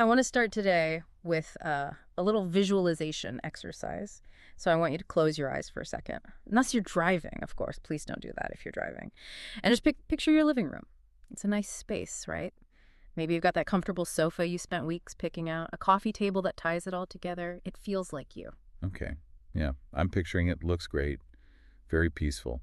I want to start today with a little visualization exercise. So I want you to close your eyes for a second. Unless you're driving, of course. Please don't do that if you're driving. And just picture your living room. It's a nice space, right? Maybe you've got that comfortable sofa you spent weeks picking out, a coffee table that ties it all together. It feels like you. Okay. Yeah, I'm picturing it. Looks great. Very peaceful.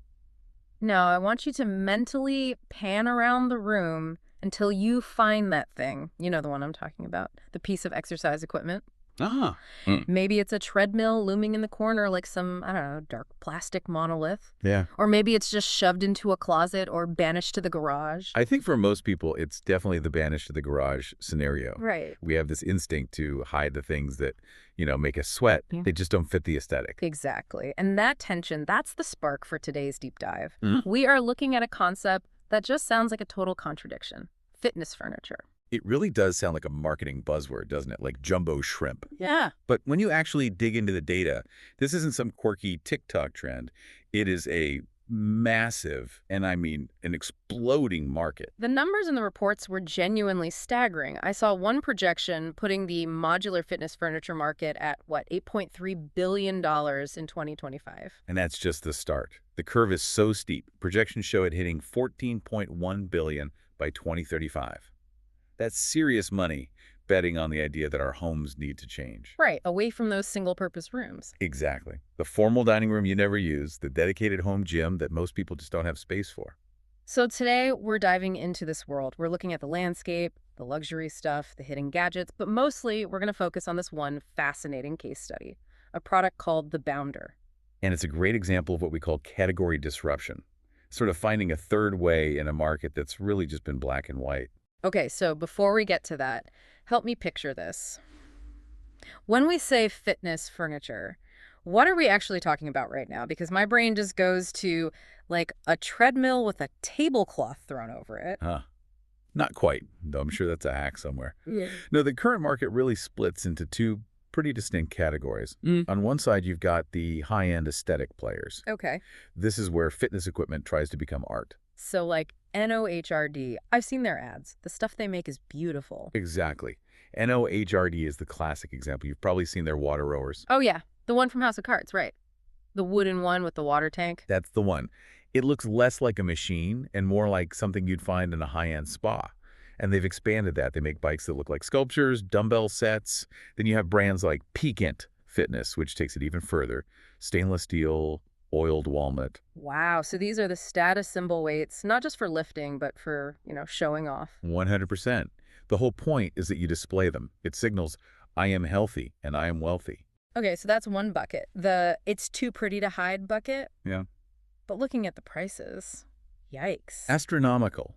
No, I want you to mentally pan around the room until you find that thing. You know the one I'm talking about, the piece of exercise equipment. Ah. Maybe it's a treadmill looming in the corner like some, I don't know, dark plastic monolith. Yeah. Or maybe it's just shoved into a closet or banished to the garage. I think for most people, it's definitely the banished to the garage scenario. Right. We have this instinct to hide the things that, make us sweat. Yeah. They just don't fit the aesthetic. Exactly. And that tension, that's the spark for today's deep dive. Mm. We are looking at a concept that just sounds like a total contradiction. Fitness furniture. It really does sound like a marketing buzzword, doesn't it? Like jumbo shrimp. Yeah. But when you actually dig into the data, this isn't some quirky TikTok trend. It is a massive, and I mean an exploding market. The numbers in the reports were genuinely staggering. I saw one projection putting the modular fitness furniture market at, $8.3 billion in 2025. And that's just the start. The curve is so steep. Projections show it hitting $14.1 billion by 2035. That's serious money betting on the idea that our homes need to change. Right, away from those single-purpose rooms. Exactly. The formal dining room you never use, the dedicated home gym that most people just don't have space for. So today, we're diving into this world. We're looking at the landscape, the luxury stuff, the hidden gadgets, but mostly we're going to focus on this one fascinating case study, a product called the Bounder. And it's a great example of what we call category disruption, sort of finding a third way in a market that's really just been black and white. Okay, so before we get to that, help me picture this. When we say fitness furniture, what are we actually talking about right now? Because my brain just goes to like a treadmill with a tablecloth thrown over it. Huh. Not quite, though I'm sure that's a hack somewhere. Yeah. No, the current market really splits into two pretty distinct categories. On one side, you've got the high-end aesthetic players. Okay. This is where fitness equipment tries to become art. So like NOHRD, I've seen their ads. The stuff they make is beautiful. Exactly. NOHRD is the classic example. You've probably seen their water rowers. Oh yeah, the one from House of Cards, right. The wooden one with the water tank. That's the one. It looks less like a machine and more like something you'd find in a high-end spa. And they've expanded that. They make bikes that look like sculptures, dumbbell sets. Then you have brands like Peakant Fitness, which takes it even further. Stainless steel, oiled walnut. Wow, so these are the status symbol weights, not just for lifting, but for, showing off. 100%. The whole point is that you display them. It signals, I am healthy and I am wealthy. Okay, so that's one bucket. The it's too pretty to hide bucket. Yeah. But looking at the prices, yikes. Astronomical.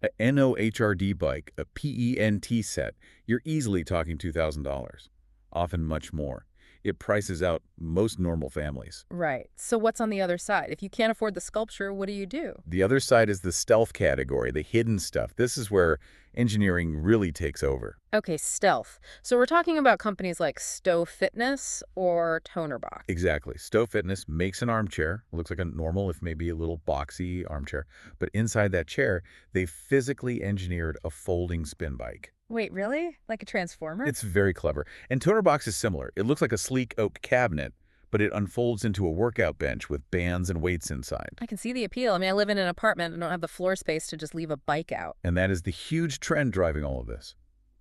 A NOHRD bike, a PENT set, you're easily talking $2,000, often much more. It prices out most normal families. Right. So what's on the other side? If you can't afford the sculpture, what do you do? The other side is the stealth category, the hidden stuff. This is where engineering really takes over. Okay, stealth. So we're talking about companies like Stowe Fitness or Toner Box. Exactly. Stowe Fitness makes an armchair. Looks like a normal, if maybe a little boxy armchair. But inside that chair, they physically engineered a folding spin bike. Wait, really? Like a transformer? It's very clever. And Toner Box is similar. It looks like a sleek oak cabinet, but it unfolds into a workout bench with bands and weights inside. I can see the appeal. I mean, I live in an apartment and don't have the floor space to just leave a bike out. And that is the huge trend driving all of this.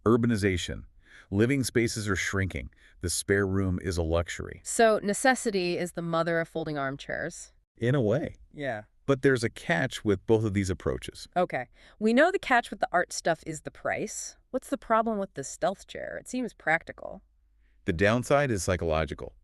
Urbanization. Living spaces are shrinking. The spare room is a luxury. So necessity is the mother of folding armchairs. In a way. Yeah. But there's a catch with both of these approaches. Okay. We know the catch with the art stuff is the price. What's the problem with the stealth chair? It seems practical. The downside is psychological.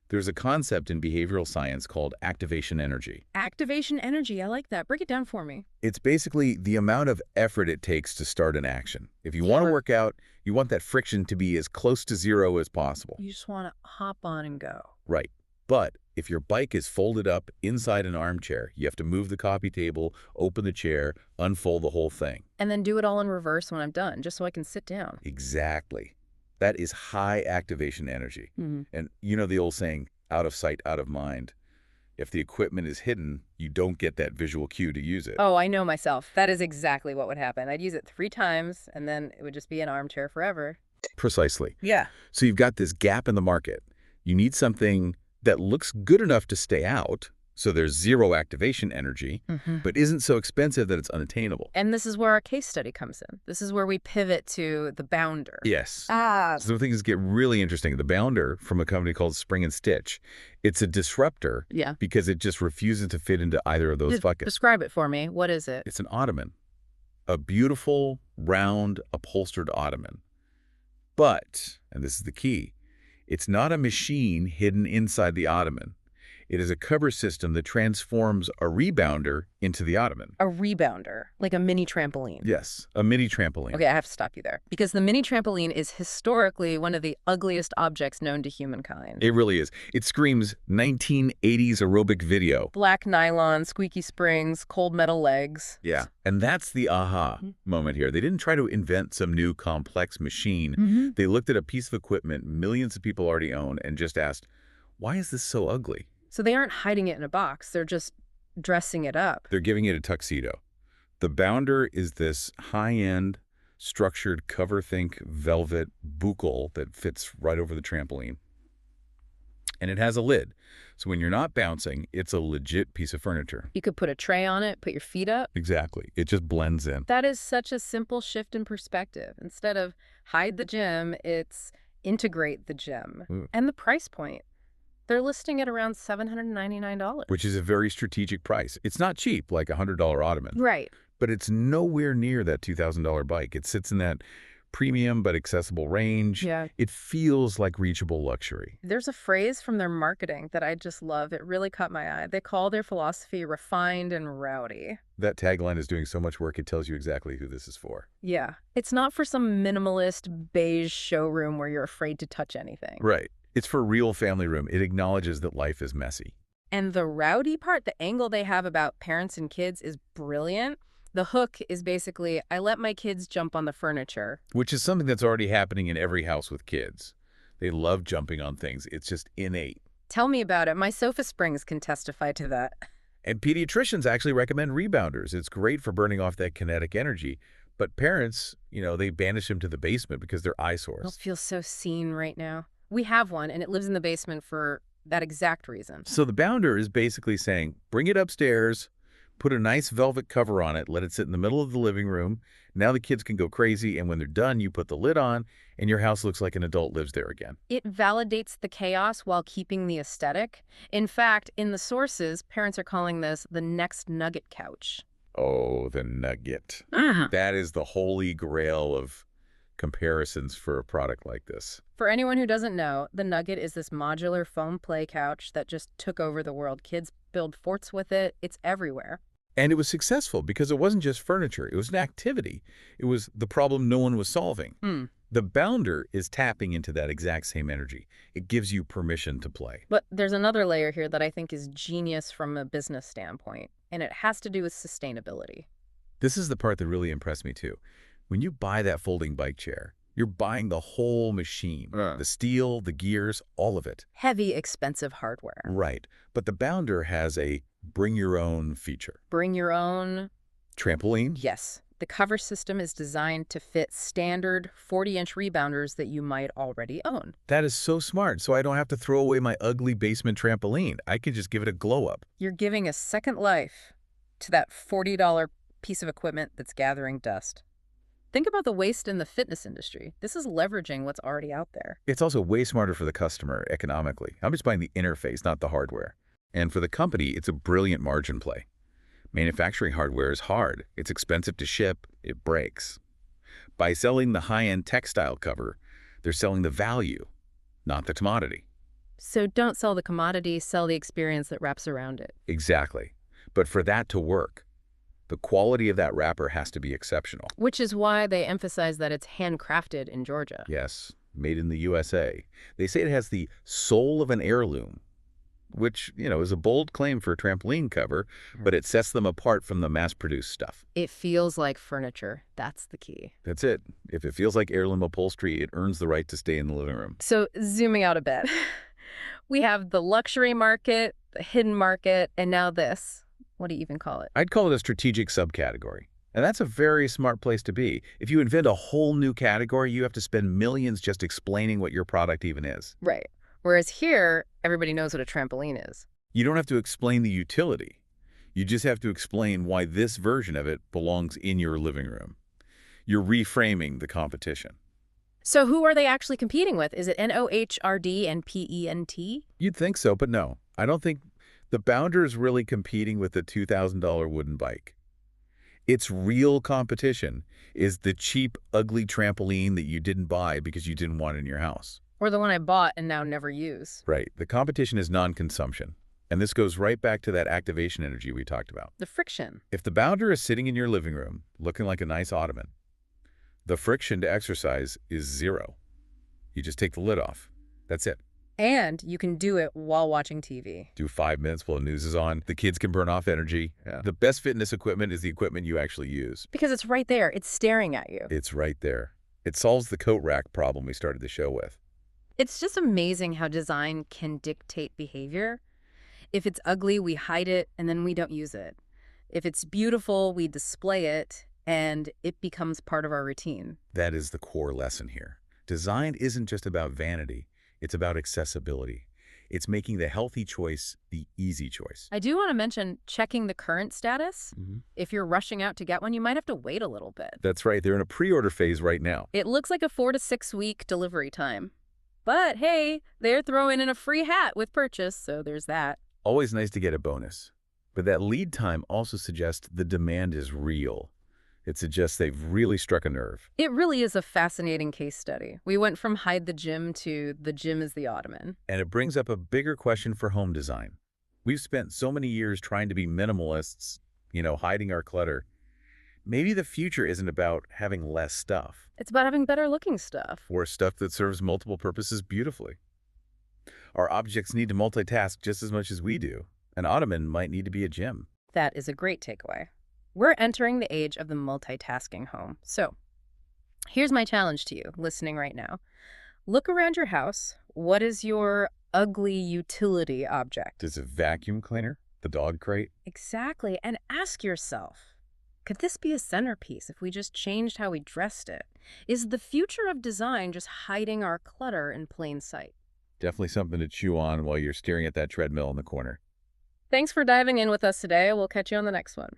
There's a concept in behavioral science called activation energy. Activation energy. I like that. Break it down for me. It's basically the amount of effort it takes to start an action. If you want to work out, you want that friction to be as close to zero as possible. You just want to hop on and go. Right. But if your bike is folded up inside an armchair, you have to move the coffee table, open the chair, unfold the whole thing. And then do it all in reverse when I'm done, just so I can sit down. Exactly. That is high activation energy. And you know the old saying, out of sight, out of mind. If the equipment is hidden, you don't get that visual cue to use it. Oh, I know myself. That is exactly what would happen. I'd use it 3 times, and then it would just be an armchair forever. Precisely. Yeah. So you've got this gap in the market. You need something that looks good enough to stay out, so there's zero activation energy, but isn't so expensive that it's unattainable. And this is where our case study comes in. This is where we pivot to the bounder. Yes. Ah. So things get really interesting. The bounder from a company called Spring and Stitch, it's a disruptor Yeah. because it just refuses to fit into either of those buckets. Describe it for me. What is it? It's an ottoman, a beautiful, round, upholstered ottoman. But, and this is the key, it's not a machine hidden inside the ottoman. It is a cover system that transforms a rebounder into the ottoman. A rebounder, like a mini trampoline. Yes, a mini trampoline. Okay, I have to stop you there. Because the mini trampoline is historically one of the ugliest objects known to humankind. It really is. It screams 1980s aerobic video. Black nylon, squeaky springs, cold metal legs. Yeah, and that's the aha moment here. They didn't try to invent some new complex machine. They looked at a piece of equipment millions of people already own and just asked, why is this so ugly? So they aren't hiding it in a box. They're just dressing it up. They're giving it a tuxedo. The bounder is this high-end, structured cover-think velvet buccal that fits right over the trampoline. And it has a lid. So when you're not bouncing, it's a legit piece of furniture. You could put a tray on it, put your feet up. Exactly. It just blends in. That is such a simple shift in perspective. Instead of hide the gym, it's integrate the gym. Ooh. And the price point. They're listing it around $799. Which is a very strategic price. It's not cheap, like a $100 ottoman. Right. But it's nowhere near that $2,000 bike. It sits in that premium but accessible range. Yeah. It feels like reachable luxury. There's a phrase from their marketing that I just love. It really caught my eye. They call their philosophy refined and rowdy. That tagline is doing so much work, it tells you exactly who this is for. Yeah. It's not for some minimalist beige showroom where you're afraid to touch anything. Right. It's for real family room. It acknowledges that life is messy. And the rowdy part, the angle they have about parents and kids is brilliant. The hook is basically, I let my kids jump on the furniture. Which is something that's already happening in every house with kids. They love jumping on things. It's just innate. Tell me about it. My sofa springs can testify to that. And pediatricians actually recommend rebounders. It's great for burning off that kinetic energy. But parents, they banish them to the basement because they're I eyesores. feel so seen right now. We have one, and it lives in the basement for that exact reason. So the bounder is basically saying, bring it upstairs, put a nice velvet cover on it, let it sit in the middle of the living room. Now the kids can go crazy, and when they're done, you put the lid on, and your house looks like an adult lives there again. It validates the chaos while keeping the aesthetic. In fact, in the sources, parents are calling this the next nugget couch. Oh, the nugget. Uh-huh. That is the holy grail of comparisons for a product like this. For anyone who doesn't know, the Nugget is this modular foam play couch that just took over the world. Kids build forts with it. It's everywhere. And it was successful because it wasn't just furniture. It was an activity. It was the problem no one was solving. The bounder is tapping into that exact same energy. It gives you permission to play. But there's another layer here that I think is genius from a business standpoint, and it has to do with sustainability. This is the part that really impressed me too. When you buy that folding bike chair, you're buying the whole machine. The steel, the gears, all of it. Heavy, expensive hardware. Right. But the bounder has a bring your own feature. Bring your own. Trampoline? Yes. The cover system is designed to fit standard 40-inch rebounders that you might already own. That is so smart, so I don't have to throw away my ugly basement trampoline. I can just give it a glow up. You're giving a second life to that $40 piece of equipment that's gathering dust. Think about the waste in the fitness industry. This is leveraging what's already out there. It's also way smarter for the customer economically. I'm just buying the interface, not the hardware. And for the company, it's a brilliant margin play. Manufacturing hardware is hard. It's expensive to ship. It breaks. By selling the high-end textile cover, they're selling the value, not the commodity. So don't sell the commodity, sell the experience that wraps around it. Exactly. But for that to work, the quality of that wrapper has to be exceptional. Which is why they emphasize that it's handcrafted in Georgia. Yes, made in the USA. They say it has the soul of an heirloom, which, is a bold claim for a trampoline cover, but it sets them apart from the mass-produced stuff. It feels like furniture. That's the key. That's it. If it feels like heirloom upholstery, it earns the right to stay in the living room. So zooming out a bit, we have the luxury market, the hidden market, and now this. What do you even call it? I'd call it a strategic subcategory. And that's a very smart place to be. If you invent a whole new category, you have to spend millions just explaining what your product even is. Right. Whereas here, everybody knows what a trampoline is. You don't have to explain the utility. You just have to explain why this version of it belongs in your living room. You're reframing the competition. So who are they actually competing with? Is it NOHRD and PENT? You'd think so, but no. I don't think the Bounder is really competing with the $2,000 wooden bike. Its real competition is the cheap, ugly trampoline that you didn't buy because you didn't want it in your house. Or the one I bought and now never use? Right. The competition is non-consumption. And this goes right back to that activation energy we talked about. The friction. If the Bounder is sitting in your living room looking like a nice ottoman, the friction to exercise is zero. You just take the lid off. That's it. And you can do it while watching TV. Do 5 minutes while the news is on. The kids can burn off energy. Yeah. The best fitness equipment is the equipment you actually use. Because it's right there. It's staring at you. It's right there. It solves the coat rack problem we started the show with. It's just amazing how design can dictate behavior. If it's ugly, we hide it and then we don't use it. If it's beautiful, we display it and it becomes part of our routine. That is the core lesson here. Design isn't just about vanity. It's about accessibility. It's making the healthy choice the easy choice. I do want to mention checking the current status. If you're rushing out to get one, you might have to wait a little bit. That's right. They're in a pre-order phase right now. It looks like a 4 to 6 week delivery time. But hey, they're throwing in a free hat with purchase, so there's that. Always nice to get a bonus. But that lead time also suggests the demand is real. It suggests they've really struck a nerve. It really is a fascinating case study. We went from hide the gym to the gym is the ottoman. And it brings up a bigger question for home design. We've spent so many years trying to be minimalists, hiding our clutter. Maybe the future isn't about having less stuff. It's about having better looking stuff. Or stuff that serves multiple purposes beautifully. Our objects need to multitask just as much as we do. An ottoman might need to be a gym. That is a great takeaway. We're entering the age of the multitasking home. So here's my challenge to you, listening right now. Look around your house. What is your ugly utility object? Is it a vacuum cleaner? The dog crate? Exactly. And ask yourself, could this be a centerpiece if we just changed how we dressed it? Is the future of design just hiding our clutter in plain sight? Definitely something to chew on while you're staring at that treadmill in the corner. Thanks for diving in with us today. We'll catch you on the next one.